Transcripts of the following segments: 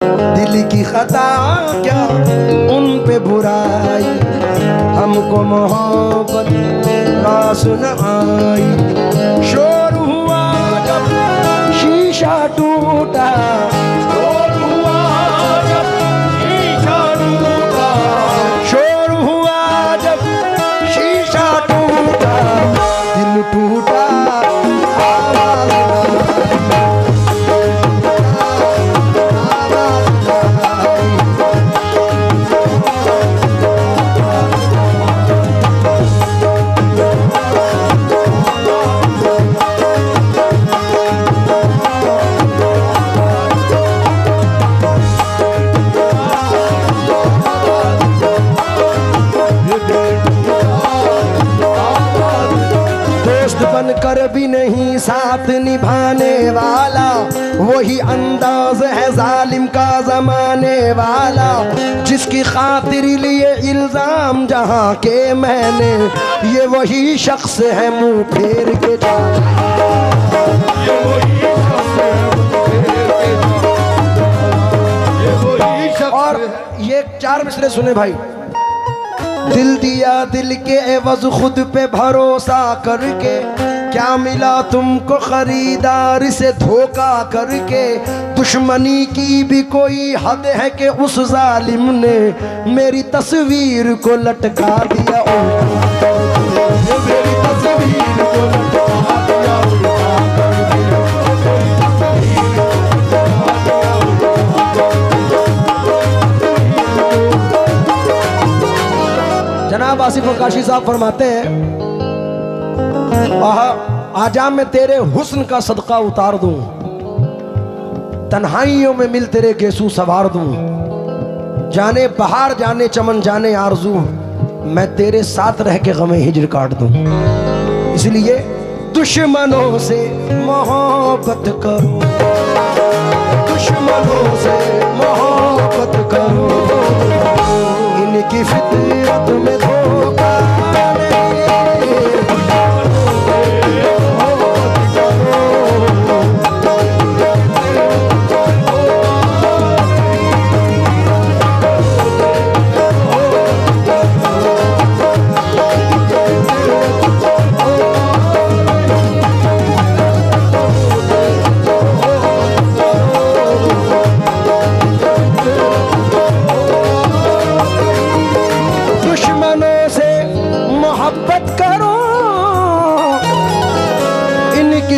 दिल की खता क्या उन पे बुराई, हमको मोहब्बत रास न आई। शोर हुआ जब शीशा टूटा, शोर हुआ जब शीशा टूटा, शोर हुआ जब शीशा टूटा, दिल टूटा कर भी नहीं साथ निभाने वाला, वही अंदाज है जालिम का जमाने वाला। जिसकी खातिर लिए इल्जाम जहां के मैंने, ये वही शख्स है मुंह फेर के जाना, ये वही शख्स है मुंह फेर के जाना, ये वही शख्स। और ये 4 मिसरे सुने भाई। दिल दिया दिल के एवज खुद पे भरोसा करके, क्या मिला तुमको खरीदार से धोखा करके। दुश्मनी की भी कोई हद है कि उस जालिम ने मेरी तस्वीर को लटका दिया, मेरी तस्वीर को लटका दिया, जनाब आसिफ काशी साहब फरमाते हैं, आजा मैं तेरे हुस्न का सदका उतार दूं, तन्हाइयों में मिल तेरे गेसू सवार दूं, जाने बहार जाने चमन जाने आरजू, मैं तेरे साथ रह के गमे हिजर काट दूं। इसलिए दुश्मनों से मोहब्बत करो, दुश्मनों से मोहब्बत करो, इनकी फितरत में धोखा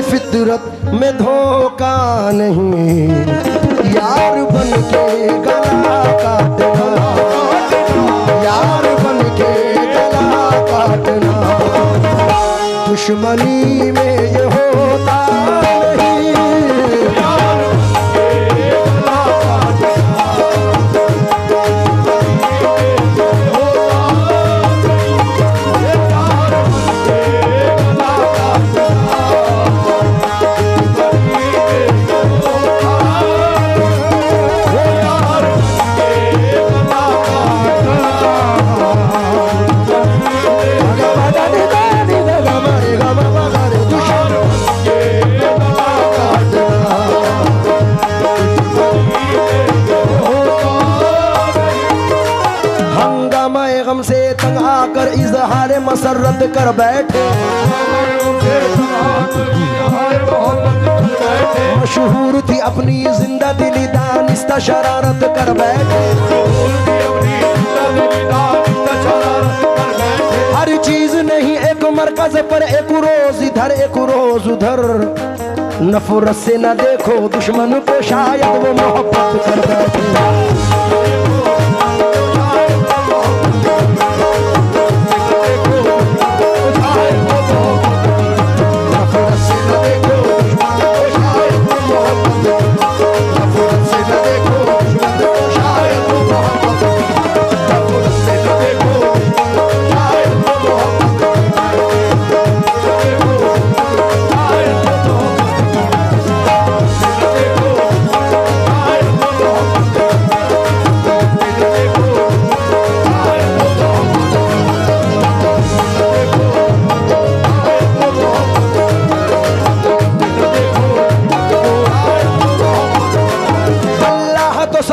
फितरत में धोखा नहीं, यार बन के गला काटना, यार बन के गला काटना, दुश्मनी में ये होता नहीं, यार बन के गला काटना, इजहार मसरत कर बैठे, मशहूर थी अपनी जिंदा दिली दानिस्ता शरारत कर बैठे, हर चीज नहीं एक मरकज पर, एक रोज इधर एक रोज उधर, नफरत से न देखो दुश्मन को, शायद वो मोहब्बत कर बैठे।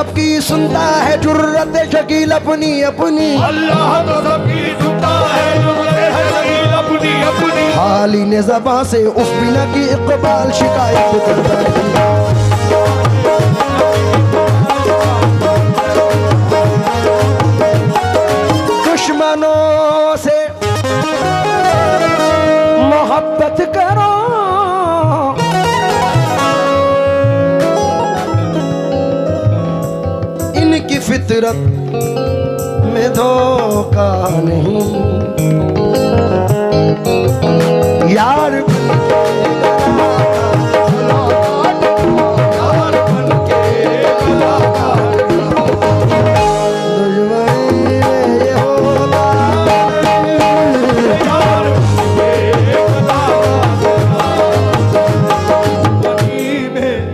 सबकी सुनता है जुर्रत शकील अपनी अपनी, अल्लाह तो सबकी सुनता है जुर्रत शकील अपनी अपनी। हाली ने ज़बां से उफ बिना की इक़बाल शिकायत करता है। दुश्मनों से मोहब्बत करो, इनकी फितरत में धोखा नहीं। यार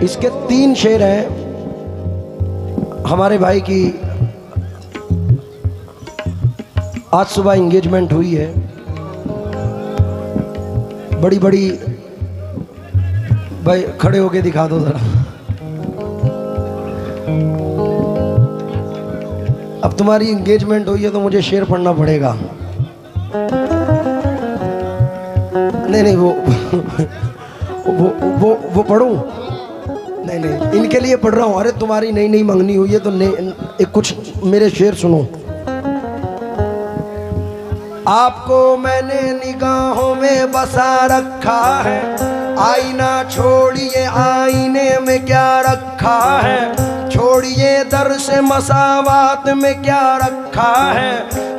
इसके 3 शेर हैं। हमारे भाई की आज सुबह एंगेजमेंट हुई है, बड़ी बड़ी। भाई खड़े होके दिखा दो जरा। अब तुम्हारी एंगेजमेंट हुई है तो मुझे शेर पढ़ना पड़ेगा। नहीं नहीं वो पढ़ूं? नहीं नहीं, इनके लिए पढ़ रहा हूँ। अरे तुम्हारी नई नई मंगनी हुई है तो एक कुछ मेरे शेर सुनो। आपको मैंने निगाहों में बसा रखा है, आईना छोड़िए आईने में क्या रखा है, छोड़िए दर से मसावात में क्या रखा है,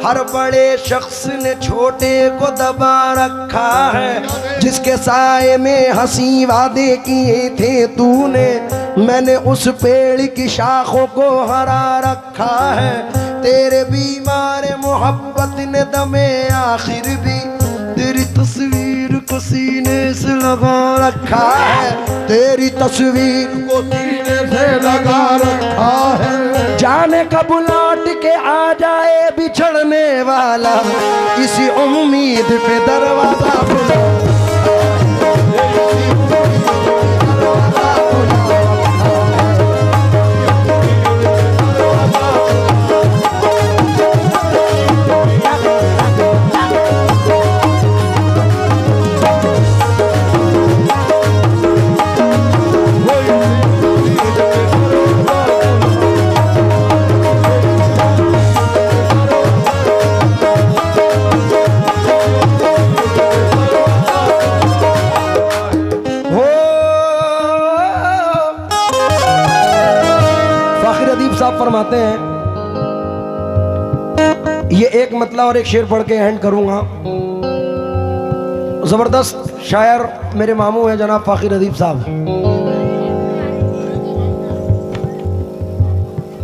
हर बड़े शख्स ने छोटे को दबा रखा है, जिसके साए में हंसी वादे किए थे तूने, मैंने उस पेड़ की शाखों को हरा रखा है, तेरे बीमार मोहब्बत ने दमे आखिर भी तेरी तस्वीर को सीने से लगा रखा है, तेरी तस्वीर को सीने से लगा रखा है। जाने कब लौट के आ जाए बिछड़ने वाला, इसी उम्मीद पे दरवाजा खुला। फरमाते हैं, ये एक मतला और एक शेर पढ़ के एंड करूंगा। जबरदस्त शायर मेरे मामू हैं जनाब फाखिर अदीब साहब।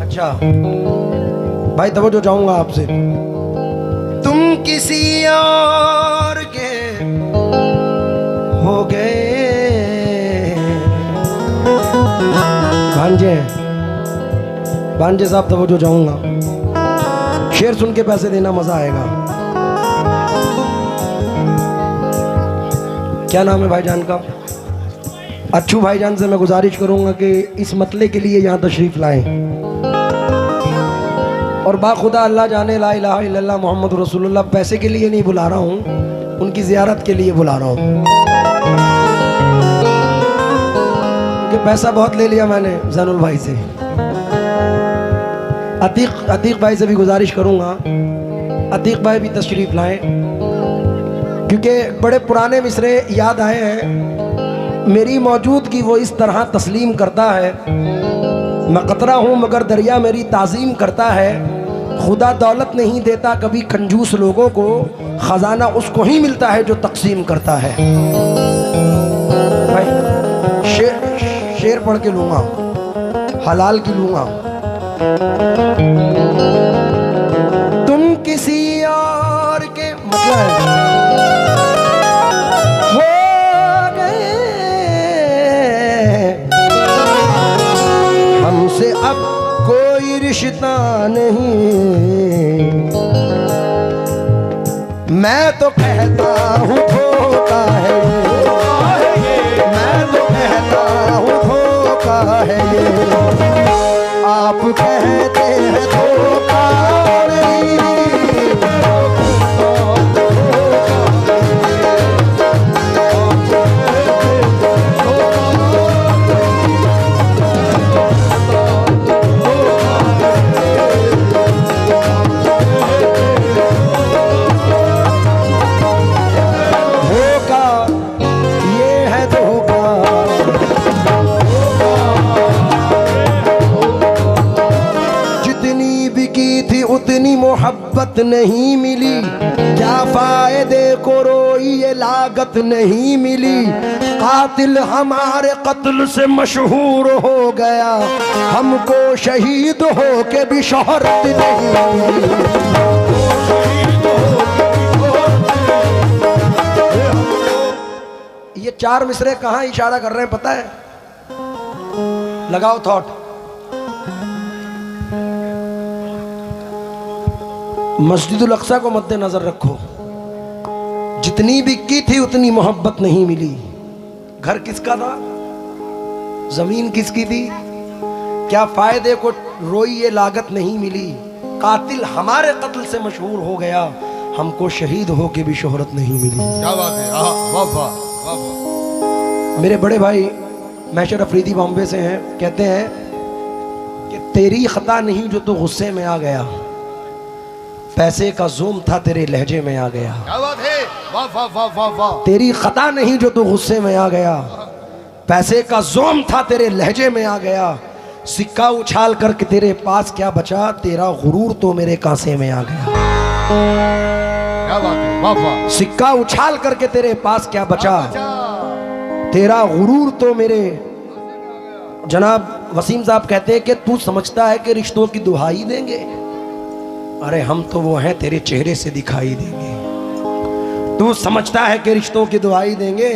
अच्छा भाई तवज्जो चाहूंगा आपसे। तुम किसी और के हो गए भांजे, भांजे साहब तवज्जो चाहूंगा, शेर सुन के पैसे देना, मजा आएगा। क्या नाम है भाईजान का? अच्छू भाईजान से मैं गुजारिश करूंगा कि इस मतले के लिए यहाँ तशरीफ लाएं। और बाखुदा अल्लाह जाने ला इलाहा इल्लल्लाह मोहम्मद रसूलुल्लाह पैसे के लिए नहीं बुला रहा हूँ, उनकी ज़ियारत के लिए बुला रहा हूँ। क्योंकि पैसा बहुत ले लिया मैंने जैनुल भाई से। अतीक भाई से भी गुजारिश करूंगा, अतीक भाई भी तशरीफ लाएं, क्योंकि बड़े पुराने मिसरे याद आए हैं। मेरी मौजूदगी वो इस तरह तस्लीम करता है, मैं कतरा हूँ मगर दरिया मेरी ताज़ीम करता है। खुदा दौलत नहीं देता कभी कंजूस लोगों को, ख़जाना उसको ही मिलता है जो तकसीम करता है। भाई शेर पढ़ के लूँगा, हलाल की लूँगा। तुम किसी और के मतलब हो गए, हमसे अब कोई रिश्ता नहीं, मैं तो कहता हूँ धोखा है ये, मैं तो कहता हूँ धोखा है ये। आप कहते हैं धोखा नहीं, उतनी मोहब्बत नहीं मिली, क्या फायदे को रोई ये लागत नहीं मिली। कातिल हमारे कत्ल से मशहूर हो गया, हमको शहीद हो के भी शोहरत नहीं मिली। ये चार मिसरे कहाँ इशारा कर रहे हैं पता है? लगाओ थॉट। मस्जिदुल अक्सा को मद्देनजर रखो, जितनी भी की थी उतनी मोहब्बत नहीं मिली। घर किसका था? जमीन किसकी थी? क्या फायदे को रोई ये लागत नहीं मिली। कातिल हमारे कत्ल से मशहूर हो गया, हमको शहीद हो के भी शोहरत नहीं मिली। क्या बात है, वाह वाह वाह। मेरे बड़े भाई मैशर अफरीदी बॉम्बे से हैं, कहते हैं कि तेरी खता नहीं जो तू गुस्से में आ गया, पैसे का जोम था तेरे लहजे में आ गया। क्या बात है, वाह वाह वाह वाह वाह। तेरी खता नहीं जो तू गुस्से में आ गया, पैसे का जोम था तेरे लहजे में आ गया। सिक्का उछाल करके तेरे पास क्या बचा, तेरा गुरूर तो मेरे कांसे में आ गया। क्या बात है, वाह वाह। सिक्का उछाल करके तेरे पास क्या बचा, तेरा गुरूर तो मेरे। जनाब वसीम साहब कहते हैं कि तू समझता है कि रिश्तों की दुहाई देंगे, अरे हम तो वो हैं तेरे चेहरे से दिखाई देंगे। तू समझता है कि रिश्तों की दुआई देंगे,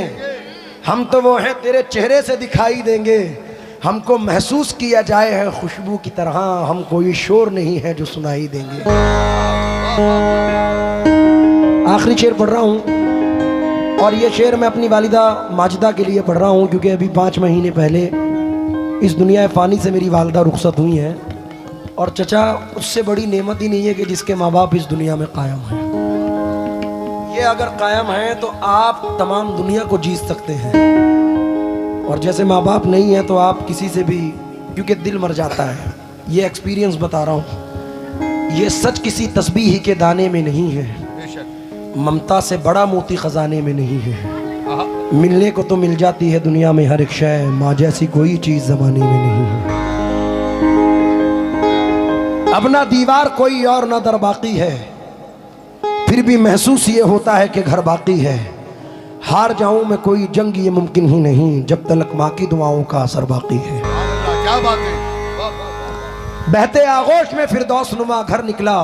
हम तो वो हैं तेरे चेहरे से दिखाई देंगे। हमको महसूस किया जाए है खुशबू की तरह, हम कोई शोर नहीं है जो सुनाई देंगे। आखिरी शेर पढ़ रहा हूँ, और ये शेर मैं अपनी वालिदा माजिदा के लिए पढ़ रहा हूँ, क्योंकि अभी 5 महीने पहले इस दुनिया फ़ानी से मेरी वालिदा रुखसत हुई हैं। और चचा, उससे बड़ी नेमत ही नहीं है कि जिसके माँ बाप इस दुनिया में कायम हैं। ये अगर कायम हैं तो आप तमाम दुनिया को जीत सकते हैं, और जैसे माँ बाप नहीं है तो आप किसी से भी, क्योंकि दिल मर जाता है। ये एक्सपीरियंस बता रहा हूँ, ये सच किसी तस्बीह के दाने में नहीं है, ममता से बड़ा मोती खजाने में नहीं है। मिलने को तो मिल जाती है दुनिया में हर एक शय, माँ जैसी कोई चीज़ ज़माने में नहीं है। अब ना दीवार कोई और ना दर बाकी है, फिर भी महसूस ये होता है कि घर बाकी है। हार जाऊं मैं कोई जंग ये मुमकिन ही नहीं, जब तक माँ की दुआओं का असर बाकी है। क्या बात है। बहते आगोश में फिरदौस नुमा घर निकला,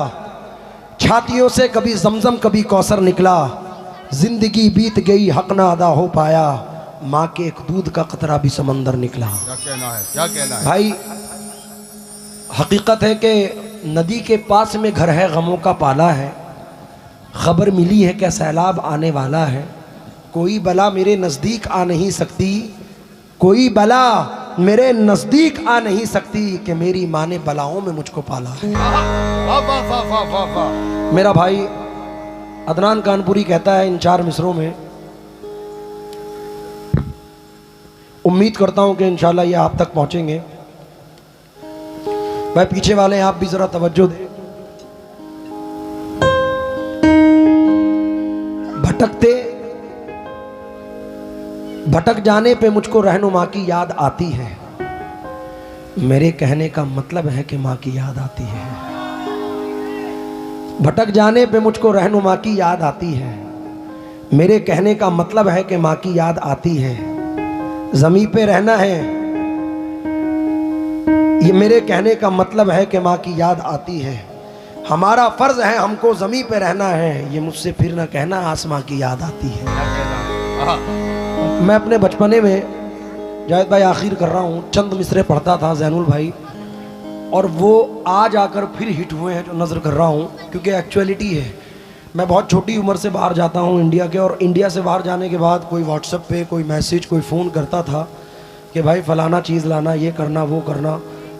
छातियों से कभी जमजम कभी कौसर निकला। जिंदगी बीत गई हक ना अदा हो पाया, माँ के एक दूध का कतरा भी समंदर निकला। क्या कहना है, क्या कहना है भाई? हकीकत है कि नदी के पास में घर है, गमों का पाला है। खबर मिली है कि सैलाब आने वाला है, कोई बला मेरे नज़दीक आ नहीं सकती, कोई बला मेरे नज़दीक आ नहीं सकती, कि मेरी माँ ने बलाओं में मुझको पाला है। वाह वाह वाह वाह वाह वाह। मेरा भाई अदनान कानपुरी कहता है इन 4 मिसरों में, उम्मीद करता हूँ कि इंशाल्लाह ये आप तक पहुँचेंगे। भाई पीछे वाले आप भी जरा तवज्जो दें। भटक जाने पे मुझको रहनुमा की याद आती है, मेरे कहने का मतलब है कि माँ की याद आती है। भटक जाने पे मुझको रहनुमा की याद आती है, मेरे कहने का मतलब है कि माँ की याद आती है। ज़मीं पे रहना है, ये मेरे कहने का मतलब है कि माँ की याद आती है। हमारा फ़र्ज़ है हमको ज़मीं पे रहना है, ये मुझसे फिर ना कहना आसमां की याद आती है। मैं अपने बचपने में, जावेद भाई आखिर कर रहा हूँ, चंद मिसरे पढ़ता था ज़ैनुल भाई, और वो आज आकर फिर हिट हुए हैं जो नज़र कर रहा हूँ, क्योंकि एक्चुअलिटी है। मैं बहुत छोटी उम्र से बाहर जाता हूँ इंडिया के, और इंडिया से बाहर जाने के बाद कोई व्हाट्सएप पे कोई मैसेज, कोई फ़ोन करता था कि भाई फ़लाना चीज़ लाना, ये करना वो करना।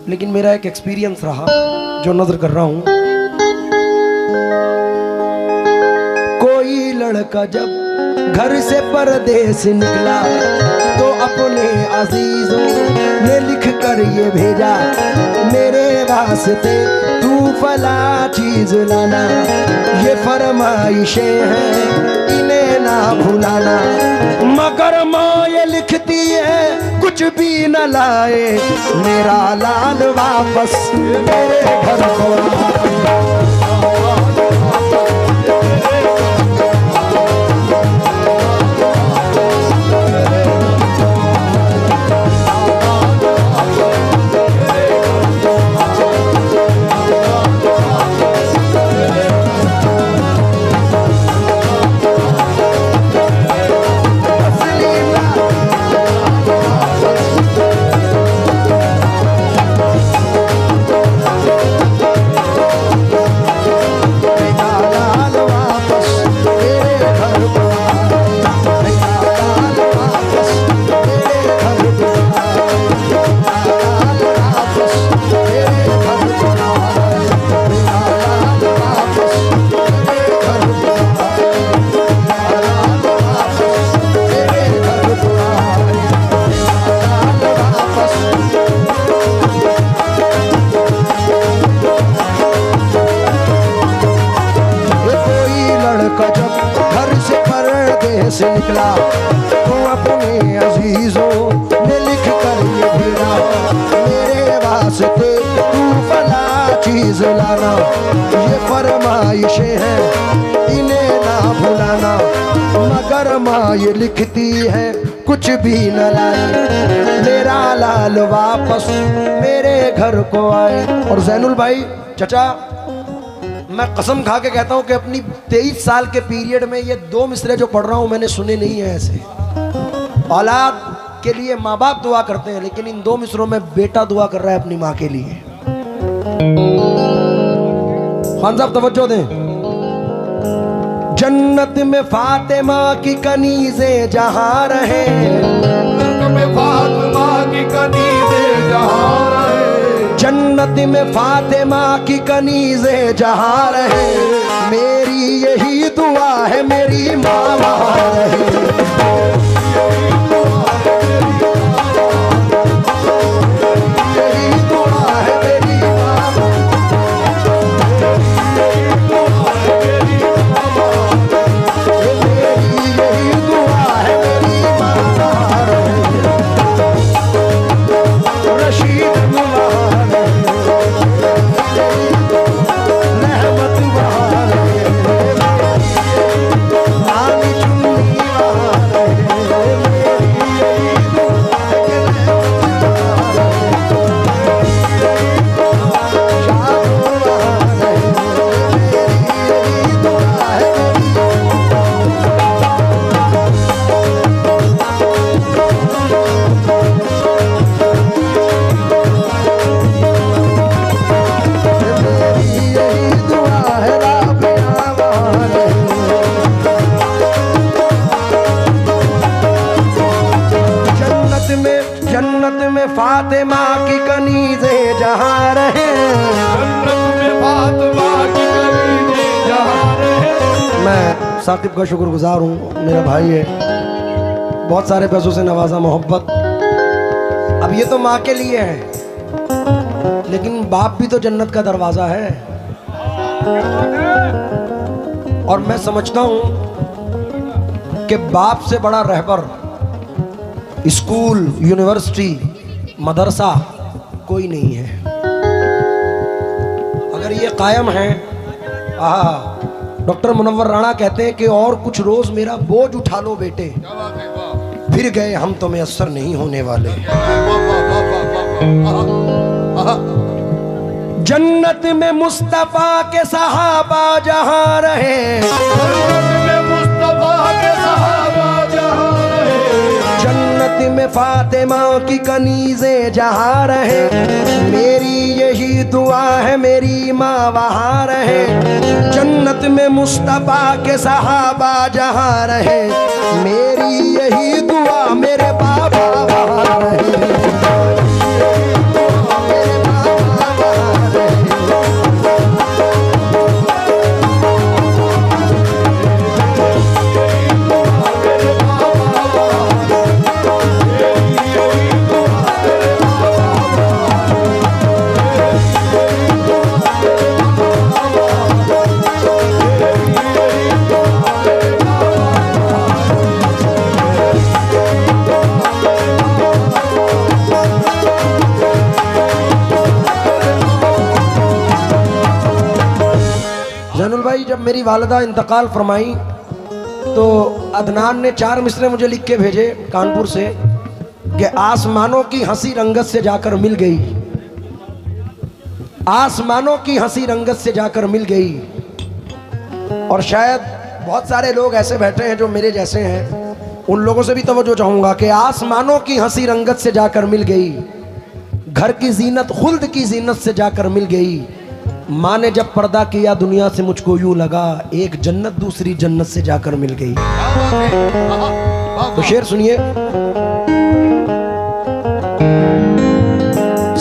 लेकिन मेरा एक एक्सपीरियंस रहा जो नजर कर रहा हूं। कोई लड़का जब घर से परदेस निकला तो अपने अजीजों ने लिख कर ये भेजा, मेरे वास्ते तू फला चीज लाना, ये फरमाइशें हैं इन्हें ना भुलाना। मगर माँ ये लिखती है कुछ भी न लाए, मेरा लाल वापस मेरे घर को से निकला तो अपने अजीजों ने लिख कर ये भेजा, मेरे वास्ते तू फला चीज लाना, ये फरमाइशें हैं इन्हें ना भुलाना। मगर माँ ये लिखती है कुछ भी न लाए, मेरा लाल वापस मेरे घर को आए। और जैनुल भाई चचा, मैं कसम खा के कहता हूं कि अपनी 23 साल के पीरियड में ये 2 मिसरे जो पढ़ रहा हूं मैंने सुने नहीं है ऐसे। औलाद के लिए माँ बाप दुआ करते हैं, लेकिन इन 2 मिसरों में बेटा दुआ कर रहा है अपनी माँ के लिए। खान साहब तवज्जो दें। जन्नत में फातिमा की कनीज़े जहां रहे, जन्नत में फातिमा की कनीज़े जहां रहे, जन्नत में फातिमा की कनीज़े जहां रहे, मेरी यही दुआ है मेरी माँ वहां रहे। फातिमा की कनीज़े जहां रहे, जन्नत में फातिमा की कनीज़े जहां रहे। मैं साकिब का शुक्रगुजार हूँ, मेरा भाई है, बहुत सारे पैसों से नवाजा, मोहब्बत। अब ये तो माँ के लिए है, लेकिन बाप भी तो जन्नत का दरवाजा है। और मैं समझता हूँ कि बाप से बड़ा रहबर स्कूल, यूनिवर्सिटी, मदरसा कोई नहीं है। अगर ये कायम है, डॉक्टर मुनव्वर राणा कहते हैं कि और कुछ रोज मेरा बोझ उठा लो बेटे, फिर गए हम तो मैसर नहीं होने वाले। जन्नत में मुस्तफा के सहाबा जहां रहे, जन्नत में मुस्तफा के सहाबा जहां रहे, जन्नत में फातिमा की कनीज़े जहां रहे, मेरी यही दुआ है मेरी माँ वहां रहे। जन्नत में मुस्तफा के सहाबा जहां रहे, मेरी यही दुआ मेरे बाबा वहां रहे। मेरे जैनुल भाई, जब मेरी वालिदा इंतकाल फरमाई तो अदनान ने 4 मिसरे मुझे लिख के भेजे कानपुर से कि आसमानों की हंसी रंगत से जाकर मिल गई, आसमानों की हंसी रंगत से जाकर मिल गई। और शायद बहुत सारे लोग ऐसे बैठे हैं जो मेरे जैसे हैं, उन लोगों से भी तवज्जो चाहूँगा कि आसमानों की हंसी रंगत से जाकर मिल गई, घर की जीनत खुल्द की जीनत से जाकर मिल गई। माँ ने जब पर्दा किया दुनिया से मुझको यूं लगा, एक जन्नत दूसरी जन्नत से जाकर मिल गई। तो शेर सुनिए।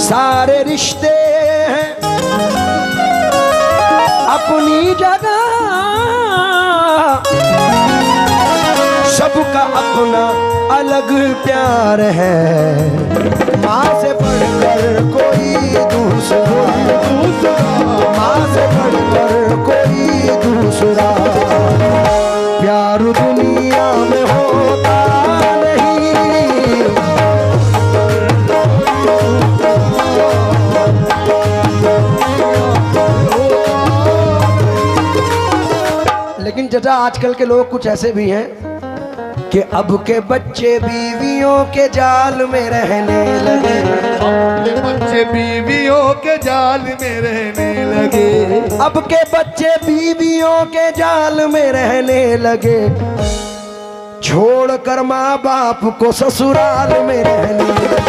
सारे रिश्ते हैं अपनी जगह, सबका अपना अलग प्यार है, माँ से बढ़कर कोई दूसरा, माँ से बढ़कर कोई दूसरा प्यार दुनिया में होता नहीं। लेकिन चाचा आजकल के लोग कुछ ऐसे भी हैं कि अब के बच्चे बीवियों के जाल में रहने लगे, अब के बच्चे बीवियों के जाल में रहने लगे, अब के बच्चे बीवियों के जाल में रहने लगे, छोड़कर माँ बाप को ससुराल में रहने लगे।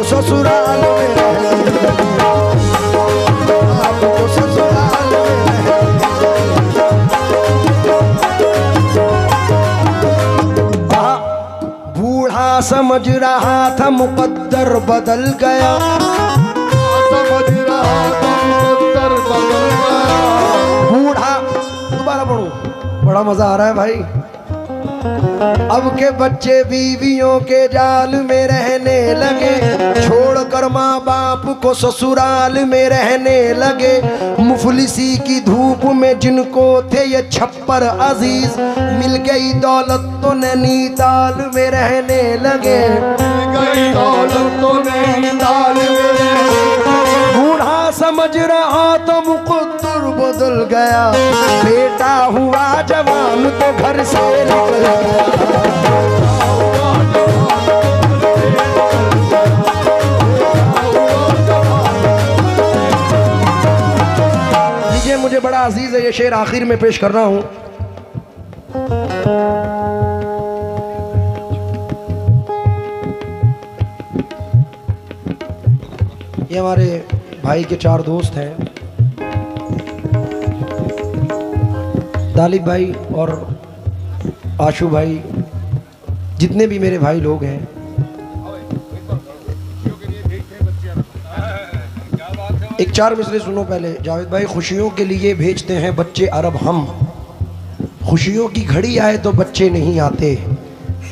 ससुराल में आपको ससुराल में। बूढ़ा समझ रहा था मुकद्दर बदल गया, समझ रहा था मुकद्दर बदल गया। बूढ़ा, दोबारा पढ़ो, बड़ा मजा आ रहा है भाई। अब के बच्चे बीवियों के जाल में रहने लगे, छोड़कर माँ बाप को ससुराल में रहने लगे। मुफलिसी की धूप में जिनको थे ये छप्पर अजीज, मिल गई दौलत तो नैनीताल में रहने लगे, मिल गई दौलत तो नैनीताल में। बूढ़ा समझ रहा तो मुकद्दर बदल गया, बेटा हुआ जवान तो घर से निकल गया। लीजिए, मुझे बड़ा अजीज है ये शेर आखिर में पेश कर रहा हूं। ये हमारे भाई के 4 दोस्त हैं, तालिब भाई और आशू भाई, जितने भी मेरे भाई लोग हैं। एक 4 मिसरे सुनो पहले। जावेद भाई, खुशियों के लिए भेजते हैं बच्चे अरब हम, खुशियों की घड़ी आए तो बच्चे नहीं आते,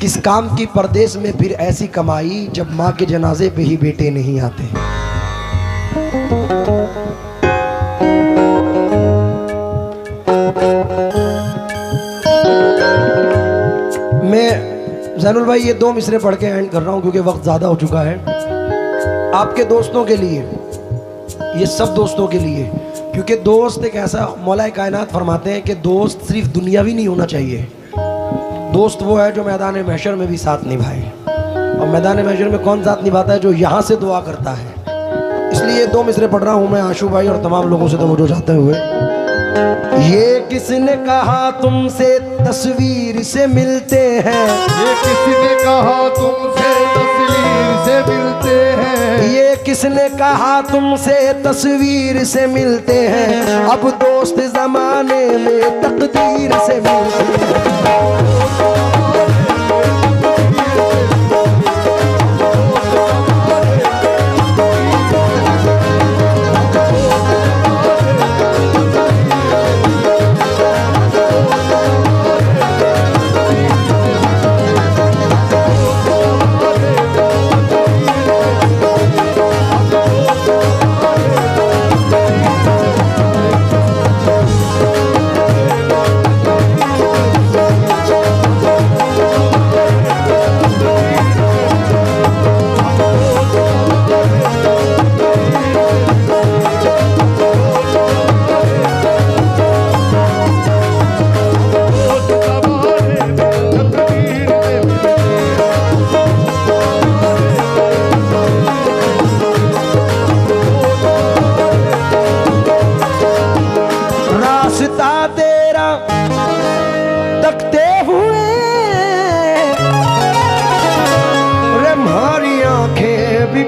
किस काम की परदेश में फिर ऐसी कमाई, जब माँ के जनाजे पे ही बेटे नहीं आते। मैं जैनुल भाई ये 2 मिसरे पढ़ के एंड कर रहा हूँ क्योंकि वक्त ज़्यादा हो चुका है। आपके दोस्तों के लिए, ये सब दोस्तों के लिए, क्योंकि दोस्त एक ऐसा, मौला कायनात फरमाते हैं कि दोस्त सिर्फ दुनियावी नहीं होना चाहिए, दोस्त वो है जो मैदान महशर में भी साथ निभाए। और मैदान महशर में कौन साथ निभाता है? जो यहाँ से दुआ करता है। इसलिए 2 मिसरे पढ़ रहा हूँ मैं आशू भाई और तमाम लोगों से तवज्जो चाहते हुए। ये किसने कहा तुमसे तस्वीर से मिलते हैं, ये किसने कहा तुमसे तस्वीर से मिलते हैं, ये किसने कहा तुमसे तस्वीर से मिलते हैं, अब दोस्त जमाने में तकदीर से मिलते हैं।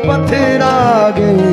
पथरा गई